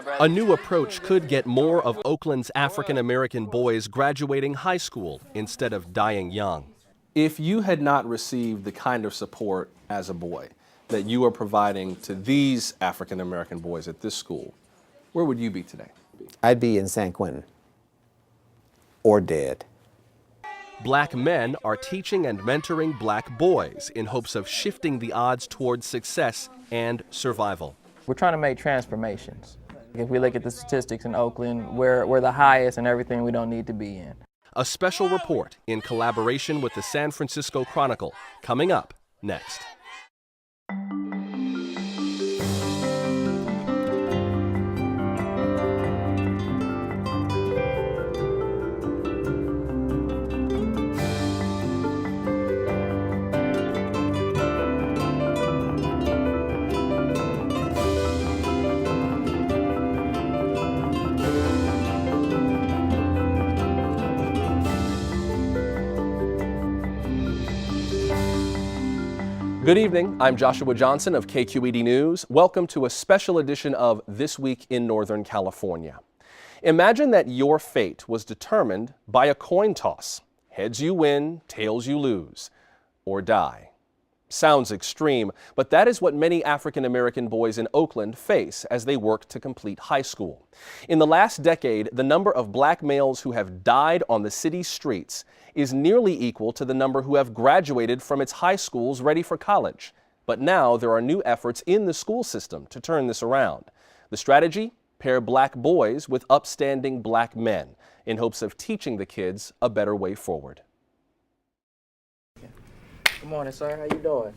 A new approach could get more of Oakland's African-American boys graduating high school instead of dying young. If you had not received the kind of support as a boy that you are providing to these African-American boys at this school, where would you be today? I'd be in San Quentin or dead. Black men are teaching and mentoring black boys in hopes of shifting the odds towards success and survival. We're trying to make transformations. If we look at the statistics in Oakland, we're the highest in everything we don't need to be in. A special report in collaboration with the San Francisco Chronicle, coming up next. Good evening, I'm Joshua Johnson of KQED News. Welcome to a special edition of This Week in Northern California. Imagine that your fate was determined by a coin toss. Heads you win, tails you lose, or die. Sounds extreme, but that is what many African-American boys in Oakland face as they work to complete high school. In the last decade, the number of black males who have died on the city's streets is nearly equal to the number who have graduated from its high schools ready for college. But now there are new efforts in the school system to turn this around. The strategy? Pair black boys with upstanding black men in hopes of teaching the kids a better way forward. Good morning, sir. How you doing?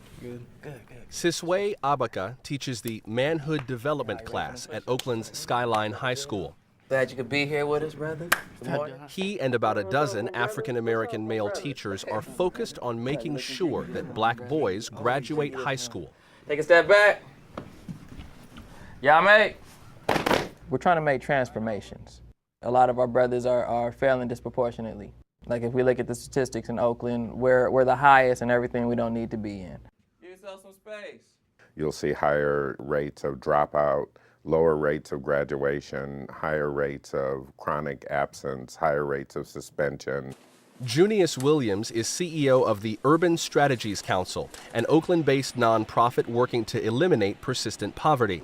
Good. Siswe Abaka teaches the Manhood Development class at Oakland's Skyline High School. Glad you could be here with us, brother. Good morning. He and about a dozen African-American male teachers are focused on making sure that black boys graduate high school. Take a step back. Y'all mate. We're trying to make transformations. A lot of our brothers are failing disproportionately. Like if we look at the statistics in Oakland, we're the highest in everything we don't need to be in. Give yourself some space. You'll see higher rates of dropout, lower rates of graduation, higher rates of chronic absence, higher rates of suspension. Junius Williams is CEO of the Urban Strategies Council, an Oakland-based nonprofit working to eliminate persistent poverty.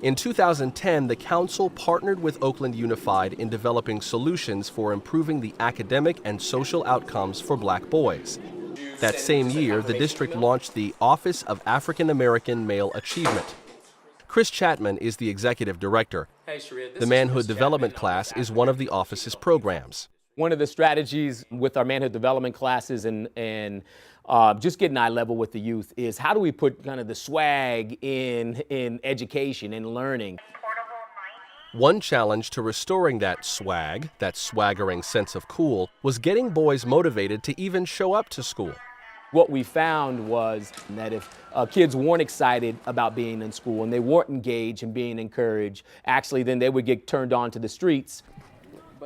In 2010, the council partnered with Oakland Unified in developing solutions for improving the academic and social outcomes for black boys. That same year, the district launched the Office of African American Male Achievement. Chris Chapman is the executive director. The Manhood Development class is one of the office's programs. One of the strategies with our manhood development classes and just getting eye level with the youth is how do we put kind of the swag in education and learning. One challenge to restoring that swag, that swaggering sense of cool, was getting boys motivated to even show up to school. What we found was that if kids weren't excited about being in school and they weren't engaged and being encouraged, actually then they would get turned on to the streets.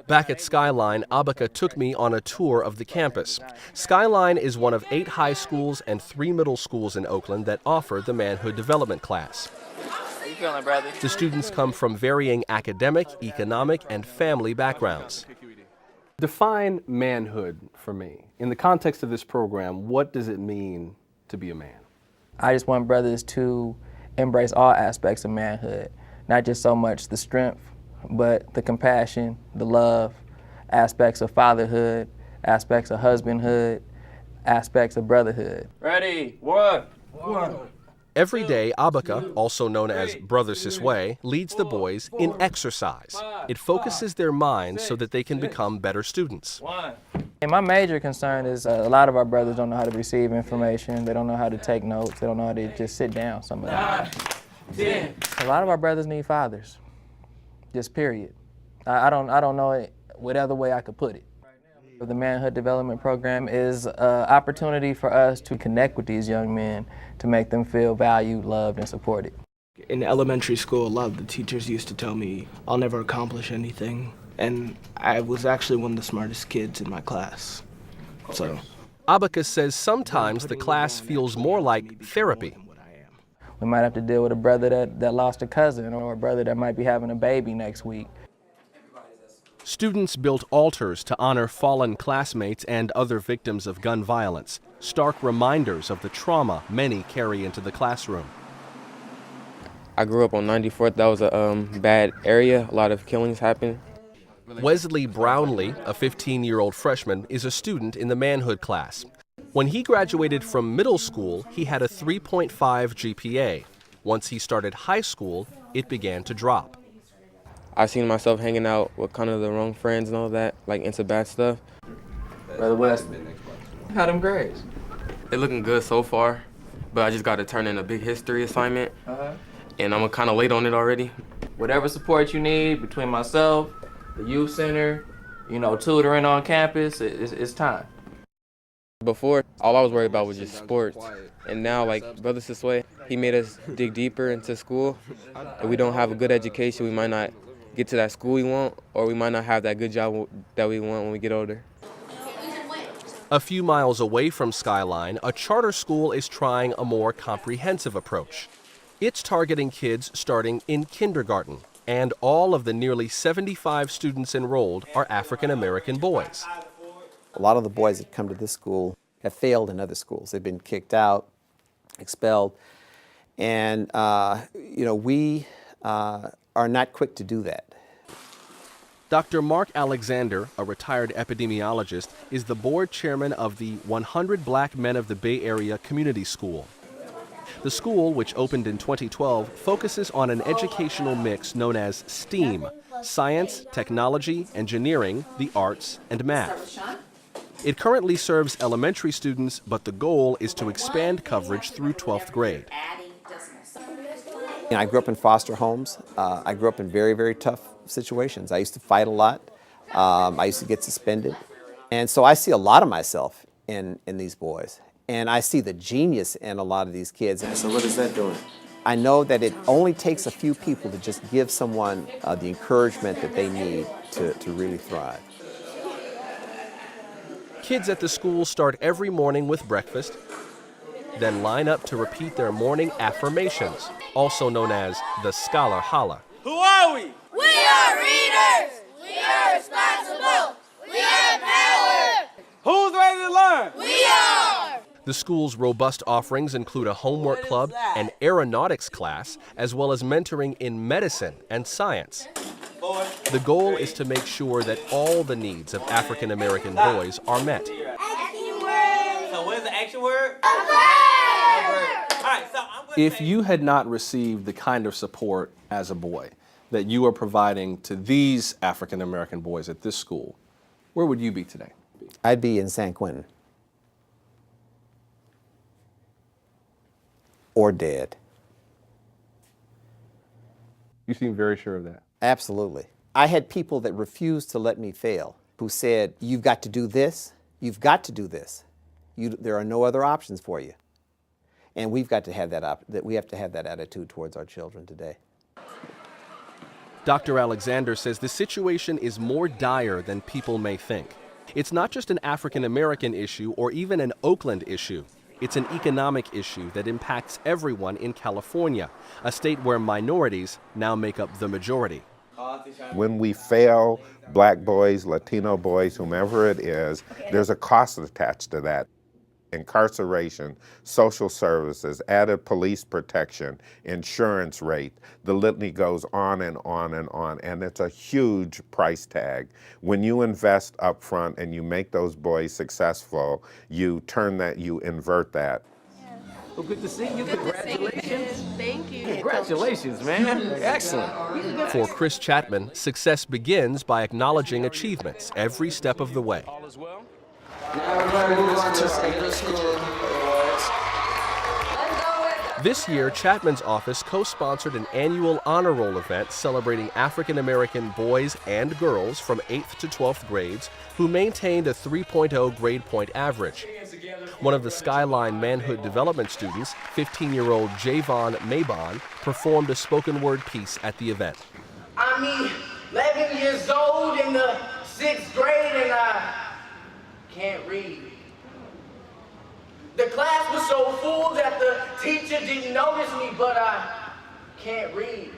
Back at Skyline, Abaka took me on a tour of the campus. Skyline is one of 8 high schools and 3 middle schools in Oakland that offer the Manhood Development class. How you feeling, brother? The students come from varying academic, economic, and family backgrounds. Define manhood for me. In the context of this program, what does it mean to be a man? I just want brothers to embrace all aspects of manhood, not just so much the strength, but the compassion, the love, aspects of fatherhood, aspects of husbandhood, aspects of brotherhood. Ready? One. Every day, Abaka, also known as Brother Siswe, leads the boys in exercise. It focuses their minds so that they can become better students. And my major concern is a lot of our brothers don't know how to receive information. They don't know how to take notes. They don't know how to just sit down. Some of them. A lot of our brothers need fathers. Just period. I don't know what other way I could put it. The Manhood Development Program is an opportunity for us to connect with these young men to make them feel valued, loved, and supported. In elementary school, a lot of the teachers used to tell me I'll never accomplish anything, and I was actually one of the smartest kids in my class. So, Abaka says sometimes the class feels more like therapy. We might have to deal with a brother that lost a cousin, or a brother that might be having a baby next week. Students built altars to honor fallen classmates and other victims of gun violence, stark reminders of the trauma many carry into the classroom. I grew up on 94th. That was a bad area. A lot of killings happened. Wesley Brownlee, a 15-year-old freshman, is a student in the manhood class. When he graduated from middle school, he had a 3.5 GPA. Once he started high school, it began to drop. I seen myself hanging out with kind of the wrong friends and all that, like into bad stuff. Brother Wesley, how them grades? They're looking good so far, but I just got to turn in a big history assignment, and I'm kind of late on it already. Whatever support you need between myself, the youth center, tutoring on campus, it's time. Before, all I was worried about was just sports, and now, like Brother Sisway, he made us dig deeper into school. If we don't have a good education, we might not get to that school we want, or we might not have that good job that we want when we get older. A few miles away from Skyline, a charter school is trying a more comprehensive approach. It's targeting kids starting in kindergarten, and all of the nearly 75 students enrolled are African American boys. A lot of the boys that come to this school have failed in other schools. They've been kicked out, expelled, and we are not quick to do that. Dr. Mark Alexander, a retired epidemiologist, is the board chairman of the 100 Black Men of the Bay Area Community School. The school, which opened in 2012, focuses on an educational mix known as STEAM: science, technology, engineering, the arts, and math. It currently serves elementary students, but the goal is to expand coverage through 12th grade. I grew up in foster homes. I grew up in very, very tough situations. I used to fight a lot. I used to get suspended. And so I see a lot of myself in these boys. And I see the genius in a lot of these kids. So what is that doing? I know that it only takes a few people to just give someone the encouragement that they need to really thrive. Kids at the school start every morning with breakfast, then line up to repeat their morning affirmations, also known as the Scholar Holla. Who are we? We are readers. We are responsible. We have power. Who's ready to learn? We are. The school's robust offerings include a homework club, an aeronautics class, as well as mentoring in medicine and science. The goal is to make sure that all the needs of African American boys are met. So what is the action word? If you had not received the kind of support as a boy that you are providing to these African American boys at this school, where would you be today? I'd be in San Quentin. Or dead. You seem very sure of that. Absolutely. I had people that refused to let me fail, who said, you've got to do this, you've got to do this. There are no other options for you. And we've got to have we have to have that attitude towards our children today. Dr. Alexander says the situation is more dire than people may think. It's not just an African American issue or even an Oakland issue. It's an economic issue that impacts everyone in California, a state where minorities now make up the majority. When we fail black boys, Latino boys, whomever it is, there's a cost attached to that. Incarceration, social services, added police protection, insurance rate, the litany goes on and on and on, and it's a huge price tag. When you invest up front and you make those boys successful, you invert that. Well, good to see you. Congratulations. Thank you. Congratulations, man. Excellent. For Chris Chapman, success begins by acknowledging achievements every step of the way. All is well. This year, Chapman's office co-sponsored an annual honor roll event celebrating African American boys and girls from 8th to 12th grades who maintained a 3.0 grade point average. One of the Skyline Manhood Development students, 15-year-old Javon Mabon, performed a spoken word piece at the event. I'm 11 years old in the 6th grade and I can't read. The class was so full that the teacher didn't notice me, but I can't read.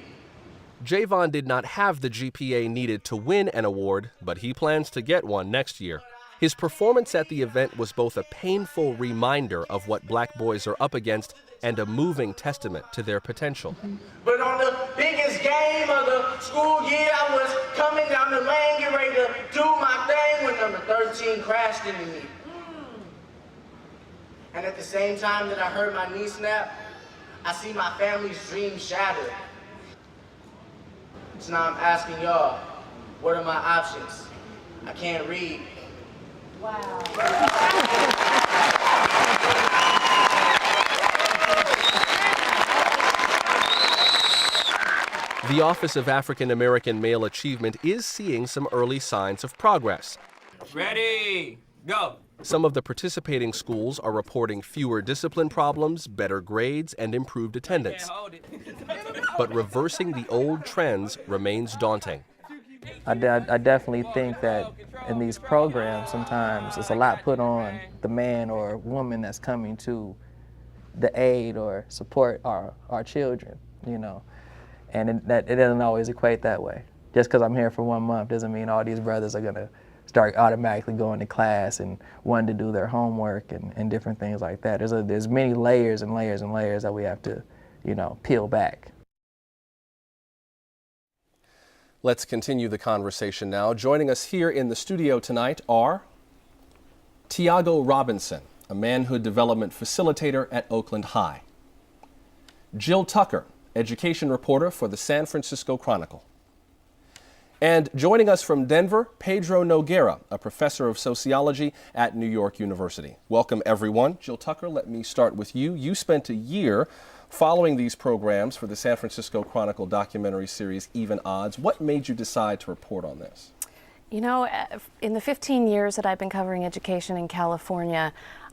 Javon did not have the GPA needed to win an award, but he plans to get one next year. His performance at the event was both a painful reminder of what black boys are up against and a moving testament to their potential. But on the biggest game of the school year, I was coming down the lane, getting ready to do my thing when number 13 crashed into me. And at the same time that I heard my knee snap, I see my family's dreams shattered. So now I'm asking y'all, what are my options? I can't read. Wow. The Office of African American Male Achievement is seeing some early signs of progress. Ready, go. Some of the participating schools are reporting fewer discipline problems, better grades, and improved attendance. But reversing the old trends remains daunting. I definitely think that in these programs, sometimes it's a lot put on the man or woman that's coming to the aid or support our children, you know. And it doesn't always equate that way. Just because I'm here for 1 month doesn't mean all these brothers are gonna start automatically going to class and wanting to do their homework and different things like that. There's many layers and layers and layers that we have to, you know, peel back. Let's continue the conversation now. Joining us here in the studio tonight are Thiago Robinson, a manhood development facilitator at Oakland High; Jill Tucker, education reporter for the San Francisco Chronicle; and joining us from Denver, Pedro Noguera, a professor of sociology at New York University. Welcome, everyone. Jill Tucker, let me start with you. You spent a year following these programs for the San Francisco Chronicle documentary series, Even Odds. What made you decide to report on this? You know, in the 15 years that I've been covering education in California,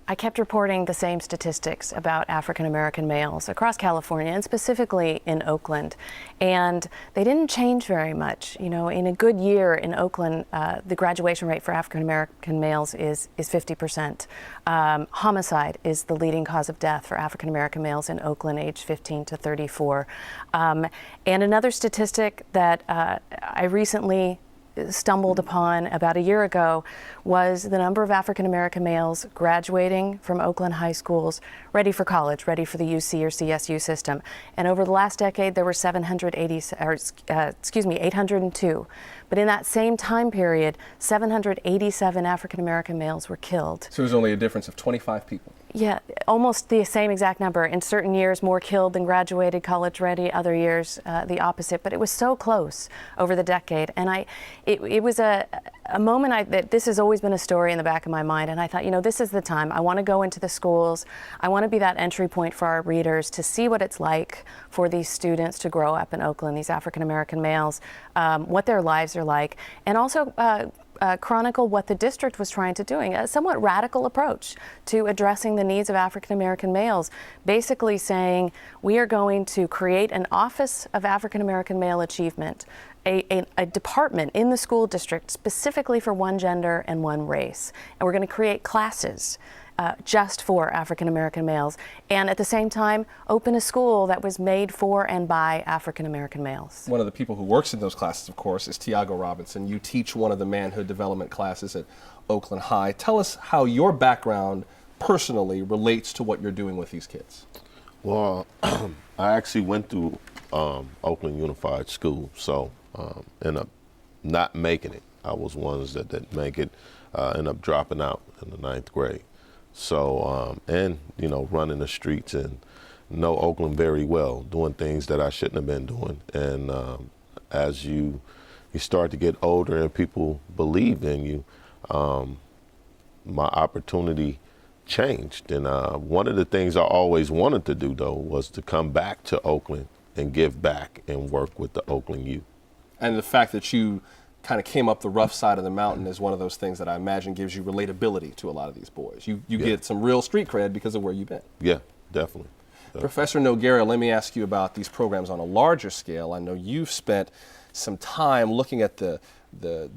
I kept reporting the same statistics about African American males across California and specifically in Oakland. And they didn't change very much. You know, in a good year in Oakland, the graduation rate for African American males is 50%. Homicide is the leading cause of death for African American males in Oakland, aged 15 to 34. And another statistic that I recently stumbled upon about a year ago was the number of African American males graduating from Oakland high schools ready for college, ready for the UC or CSU system. And over the last decade, there were 802. But in that same time period, 787 African American males were killed. So there's only a difference of 25 people. Yeah, almost the same exact number. In certain years, more killed than graduated college ready, other years the opposite. But it was so close over the decade. And it was a moment that this has always been a story in the back of my mind. And I thought, you know, this is the time. I want to go into the schools. I want to be that entry point for our readers to see what it's like for these students to grow up in Oakland, these African American males, what their lives are like, and also chronicle what the district was trying to do, a somewhat radical approach to addressing the needs of African American males, basically saying we are going to create an Office of African American Male Achievement, a department in the school district specifically for one gender and one race, and we're going to create classes just for African American males, and at the same time open a school that was made for and by African American males. One of the people who works in those classes, of course, is Thiago Robinson. You teach one of the manhood development classes at Oakland High. Tell us how your background personally relates to what you're doing with these kids. Well, I actually went through Oakland Unified School, so ended up not making it. I was one that didn't make it, ended up dropping out in the 9th grade. So, and, you know, running the streets and know Oakland very well, doing things that I shouldn't have been doing. And as you start to get older and people believe in you, my opportunity changed. And one of the things I always wanted to do, though, was to come back to Oakland and give back and work with the Oakland youth. And the fact that you kind of came up the rough side of the mountain is one of those things that I imagine gives you relatability to a lot of these boys. You get some real street cred because of where you've been. Yeah, definitely. Professor Noguera, let me ask you about these programs on a larger scale. I know you've spent some time looking at the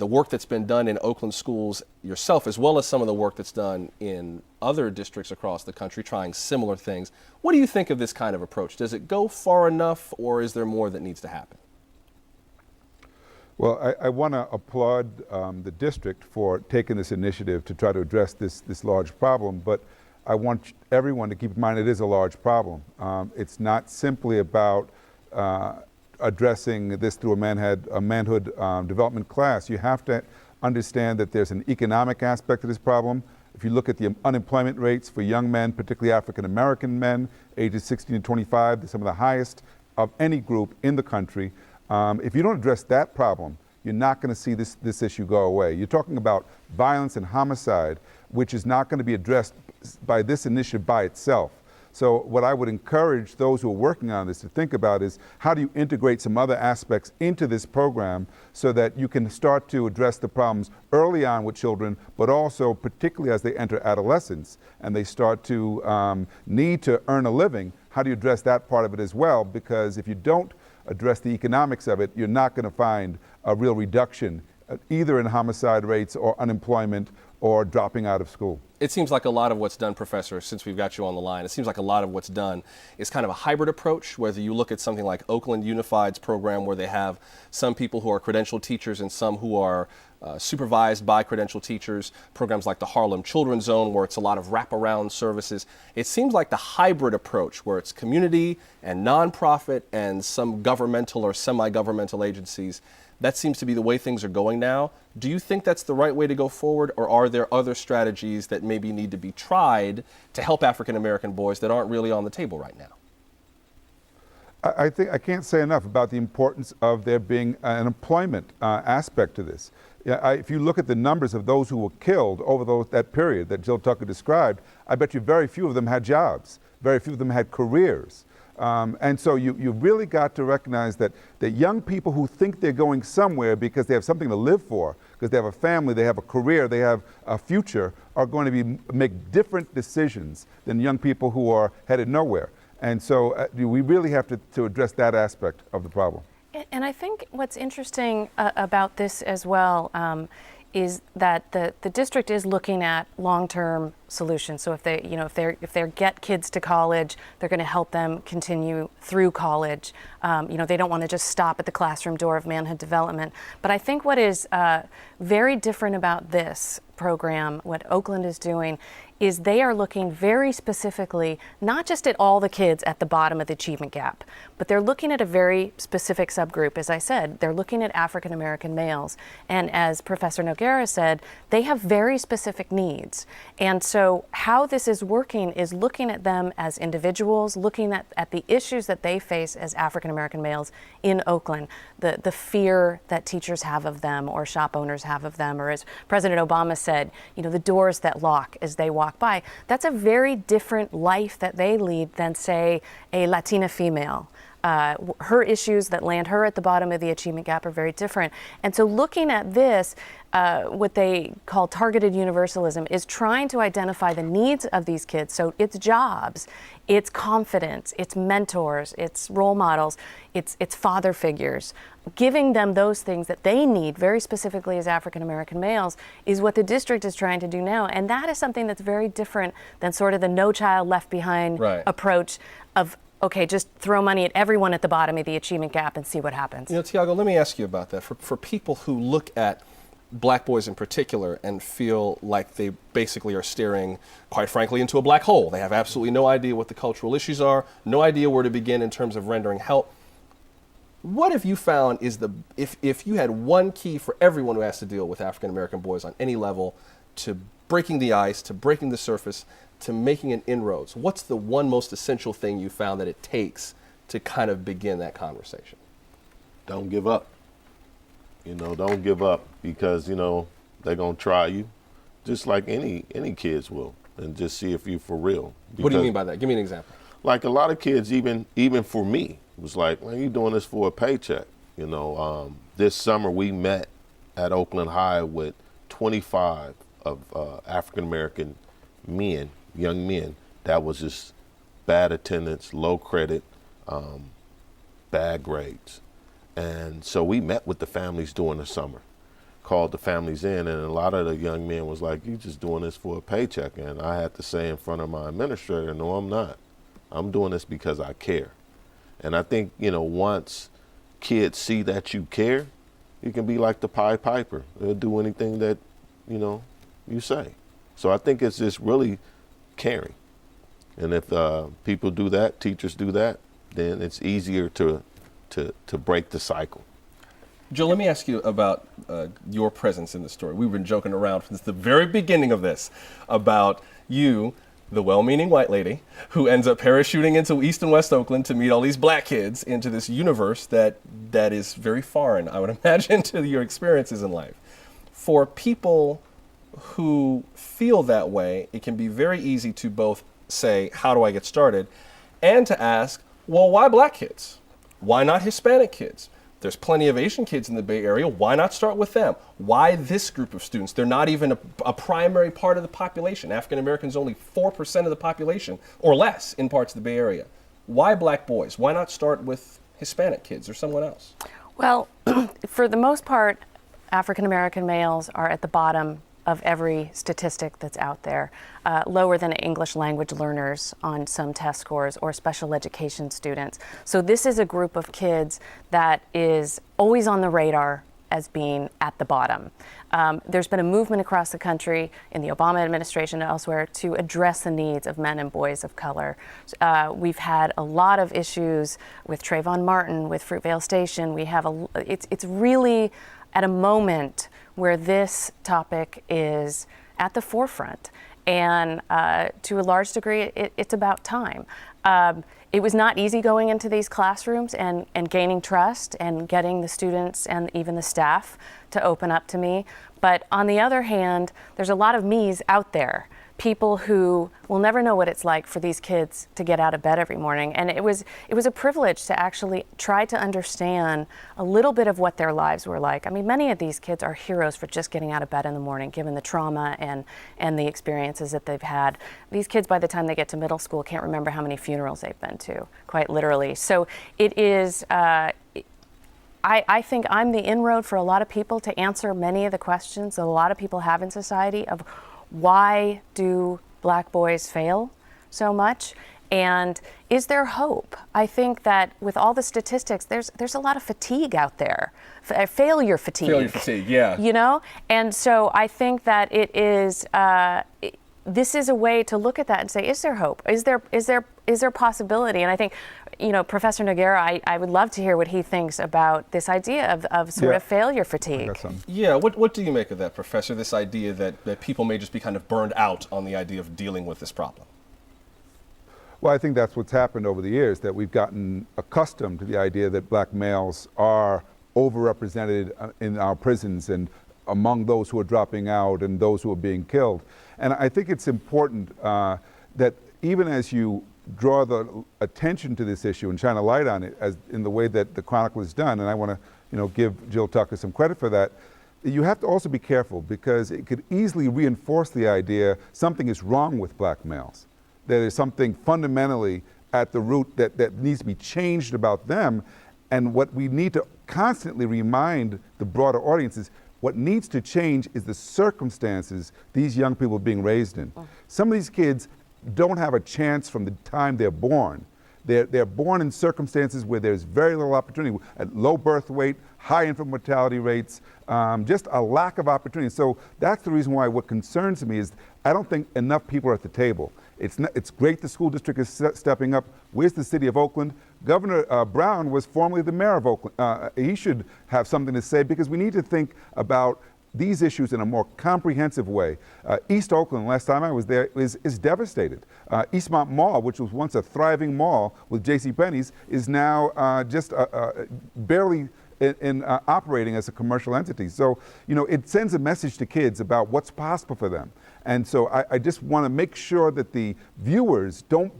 work that's been done in Oakland schools yourself, as well as some of the work that's done in other districts across the country trying similar things. What do you think of this kind of approach? Does it go far enough, or is there more that needs to happen? Well, I want to applaud the district for taking this initiative to try to address this large problem, but I want everyone to keep in mind it is a large problem. It's not simply about addressing this through a manhood development class. You have to understand that there's an economic aspect to this problem. If you look at the unemployment rates for young men, particularly African American men, ages 16 to 25, they're some of the highest of any group in the country. If you don't address that problem, you're not going to see this issue go away. You're talking about violence and homicide, which is not going to be addressed by this initiative by itself. So what I would encourage those who are working on this to think about is how do you integrate some other aspects into this program so that you can start to address the problems early on with children, but also particularly as they enter adolescence and they start to need to earn a living. How do you address that part of it as well? Because if you don't address the economics of it, you're not going to find a real reduction either in homicide rates or unemployment or dropping out of school. It seems like a lot of what's done, Professor, since we've got you on the line, it seems like a lot of what's done is kind of a hybrid approach, whether you look at something like Oakland Unified's program where they have some people who are credentialed teachers and some who are supervised by credentialed teachers, programs like the Harlem Children's Zone where it's a lot of wraparound services. It seems like the hybrid approach where it's community and nonprofit and some governmental or semi-governmental agencies. That seems to be the way things are going now. Do you think that's the right way to go forward, or are there other strategies that maybe need to be tried to help African American boys that aren't really on the table right now? I think I can't say enough about the importance of there being an employment aspect to this. If you look at the numbers of those who were killed over that period that Jill Tucker described, I bet you very few of them had jobs. Very few of them had careers. And so you really got to recognize that young people who think they're going somewhere because they have something to live for, because they have a family, they have a career, they have a future, are going to make different decisions than young people who are headed nowhere. And so we really have to address that aspect of the problem. And I think what's interesting about this as well is that the district is looking at long-term solutions. So if they get kids to college, they're going to help them continue through college. They don't want to just stop at the classroom door of manhood development. But I think what is very different about this program, what Oakland is doing, is they are looking very specifically, not just at all the kids at the bottom of the achievement gap, but they're looking at a very specific subgroup. As I said, they're looking at African American males. And as Professor Noguera said, they have very specific needs. And so how this is working is looking at them as individuals, looking at the issues that they face as African American males in Oakland, the fear that teachers have of them or shop owners have of them, or as President Obama said, the doors that lock as they walk by. That's a very different life that they lead than, say, a Latina female. Her issues that land her at the bottom of the achievement gap are very different. And so looking at this, what they call targeted universalism is trying to identify the needs of these kids. So it's jobs, it's confidence, it's mentors, it's role models, it's father figures. Giving them those things that they need very specifically as African American males is what the district is trying to do now. And that is something that's very different than sort of the No Child Left Behind approach of, okay, just throw money at everyone at the bottom of the achievement gap and see what happens. Thiago, let me ask you about that. For people who look at black boys in particular and feel like they basically are staring, quite frankly, into a black hole. They have absolutely no idea what the cultural issues are, no idea where to begin in terms of rendering help. What have you found is if you had one key for everyone who has to deal with African American boys on any level to breaking the ice, to breaking the surface, to making an inroads, what's the one most essential thing you found that it takes to kind of begin that conversation? Don't give up. Don't give up because, they're going to try you just like any kids will and just see if you're for real. Because, what do you mean by that? Give me an example. Like a lot of kids, even for me, was like, man, you doing this for a paycheck. This summer we met at Oakland High with 25 of African-American men, young men, that was just bad attendance, low credit, bad grades. And so we met with the families during the summer, called the families in, and a lot of the young men was like, "You just doing this for a paycheck?" And I had to say in front of my administrator, "No, I'm not. I'm doing this because I care." And I think, once kids see that you care, you can be like the Pied Piper. They'll do anything that, you say. So I think it's just really caring. And if people do that, teachers do that, then it's easier to break the cycle. Joe, let me ask you about your presence in the story. We've been joking around since the very beginning of this about you, the well-meaning white lady, who ends up parachuting into East and West Oakland to meet all these black kids into this universe that is very foreign, I would imagine, to your experiences in life. For people who feel that way, it can be very easy to both say, how do I get started? And to ask, well, why black kids? Why not Hispanic kids? There's plenty of Asian kids in the Bay Area. Why not start with them? Why this group of students? They're not even a primary part of the population. African Americans only 4% of the population or less in parts of the Bay Area. Why black boys? Why not start with Hispanic kids or someone else? Well, for the most part, African American males are at the bottom of every statistic that's out there, lower than English language learners on some test scores or special education students. So this is a group of kids that is always on the radar as being at the bottom. There's been a movement across the country in the Obama administration and elsewhere to address the needs of men and boys of color. We've had a lot of issues with Trayvon Martin, with Fruitvale Station. It's really at a moment where this topic is at the forefront. And to a large degree, it's about time. It was not easy going into these classrooms and gaining trust and getting the students and even the staff to open up to me. But on the other hand, there's a lot of me's out there, people who will never know what it's like for these kids to get out of bed every morning. And it was a privilege to actually try to understand a little bit of what their lives were like. I mean, many of these kids are heroes for just getting out of bed in the morning, given the trauma and the experiences that they've had. These kids, by the time they get to middle school, can't remember how many funerals they've been to, quite literally. So it is, I think I'm the inroad for a lot of people to answer many of the questions that a lot of people have in society of why do black boys fail so much? And is there hope? I think that with all the statistics, there's a lot of fatigue out there, failure fatigue. Failure fatigue, yeah. And so I think that it is, this is a way to look at that and say, is there hope? Is there possibility? And I think, Professor Noguera, I would love to hear what he thinks about this idea of sort of failure fatigue. Yeah, what do you make of that, Professor, this idea that people may just be kind of burned out on the idea of dealing with this problem? Well, I think that's what's happened over the years, that we've gotten accustomed to the idea that black males are overrepresented in our prisons and among those who are dropping out and those who are being killed. And I think it's important that even as you draw the attention to this issue and shine a light on it, as in the way that the Chronicle has done, and I want to give Jill Tucker some credit for that, you have to also be careful because it could easily reinforce the idea something is wrong with black males. There is something fundamentally at the root that needs to be changed about them. And what we need to constantly remind the broader audience is what needs to change is the circumstances these young people are being raised in. Some of these kids don't have a chance from the time they're born. They're born in circumstances where there's very little opportunity, at low birth weight, high infant mortality rates, just a lack of opportunity. So that's the reason why what concerns me is I don't think enough people are at the table. It's great the school district is stepping up. Where's the city of Oakland? Governor Brown was formerly the mayor of Oakland. He should have something to say because we need to think about these issues in a more comprehensive way. East Oakland, last time I was there, is devastated. Eastmont Mall, which was once a thriving mall with JCPenney's, is now just barely operating as a commercial entity. So, it sends a message to kids about what's possible for them. And so I just want to make sure that the viewers don't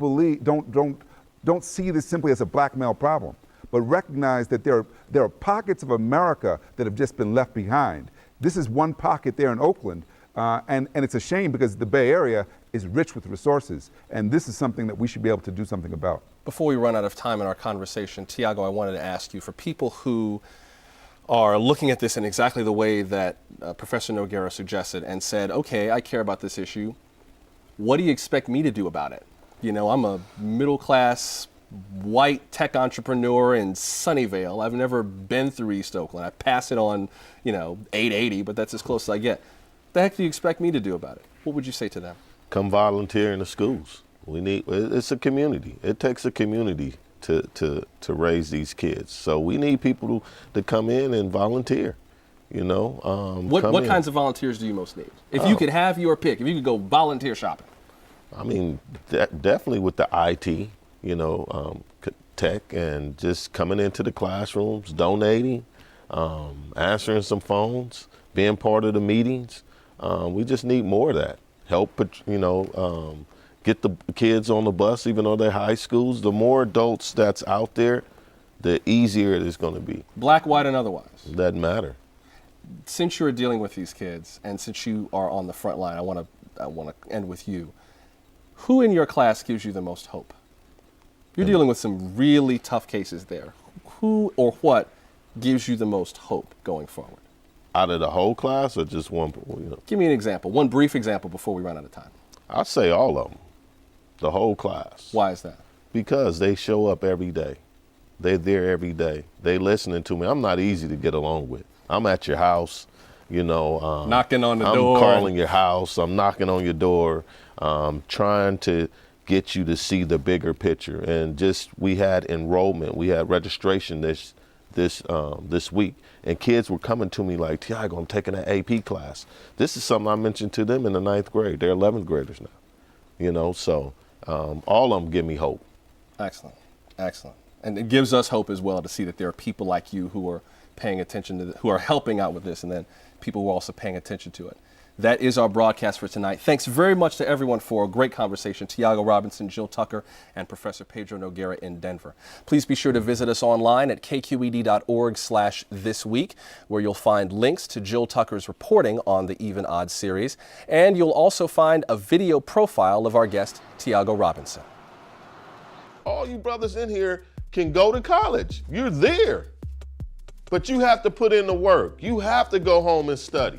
see this simply as a black male problem, but recognize that there are pockets of America that have just been left behind. This is one pocket there in Oakland, and it's a shame because the Bay Area is rich with resources, and this is something that we should be able to do something about. Before we run out of time in our conversation, Thiago, I wanted to ask you, for people who are looking at this in exactly the way that Professor Nogueira suggested and said, okay, I care about this issue, what do you expect me to do about it? You know, I'm a middle-class white tech entrepreneur in Sunnyvale. I've never been through East Oakland. I pass it on, 880, but that's as close as I get. What the heck do you expect me to do about it? What would you say to them? Come volunteer in the schools. It's a community. It takes a community to raise these kids. So we need people to come in and volunteer. What kinds of volunteers do you most need? If you could have your pick, if you could go volunteer shopping. I mean, definitely with the IT, tech, and just coming into the classrooms, donating, answering some phones, being part of the meetings. We just need more of that. Help, get the kids on the bus, even though they're high schools. The more adults that's out there, the easier it is going to be. Black, white, and otherwise. Doesn't matter. Since you're dealing with these kids, and since you are on the front line, I want to end with you. Who in your class gives you the most hope? You're dealing with some really tough cases there. Who or what gives you the most hope going forward? Out of the whole class, or just one? Give me an example, one brief example before we run out of time. I'd say all of them, the whole class. Why is that? Because they show up every day. They're there every day. They listening to me. I'm not easy to get along with. I'm at your house, knocking on the door. I'm calling your house. I'm knocking on your door, trying to get you to see the bigger picture. And we had enrollment. We had registration this week. And kids were coming to me like, Thiago, I'm taking an AP class. This is something I mentioned to them in the 9th grade. They're 11th graders now, so all of them give me hope. Excellent, excellent. And it gives us hope as well to see that there are people like you who are paying attention to who are helping out with this, and then people who are also paying attention to it. That is our broadcast for tonight. Thanks very much to everyone for a great conversation. Thiago Robinson, Jill Tucker, and Professor Pedro Nogueira in Denver. Please be sure to visit us online at kqed.org/thisweek, where you'll find links to Jill Tucker's reporting on the Even Odds series. And you'll also find a video profile of our guest, Thiago Robinson. All you brothers in here can go to college. You're there. But you have to put in the work. You have to go home and study.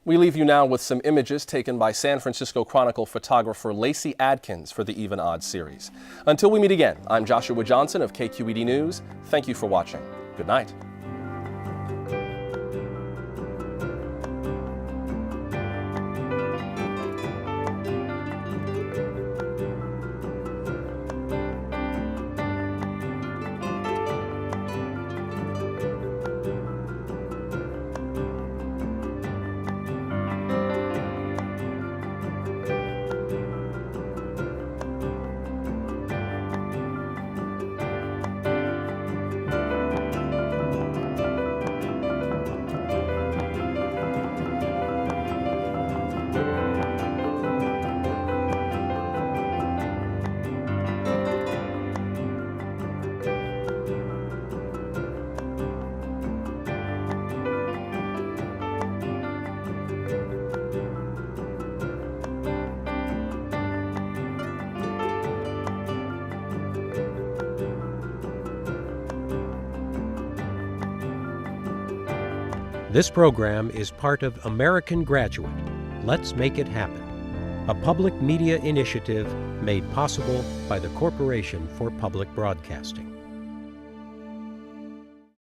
We leave you now with some images taken by San Francisco Chronicle photographer Lacey Adkins for the Even Odds series. Until we meet again, I'm Joshua Johnson of KQED News. Thank you for watching. Good night. This program is part of American Graduate. Let's make it happen. A public media initiative made possible by the Corporation for Public Broadcasting.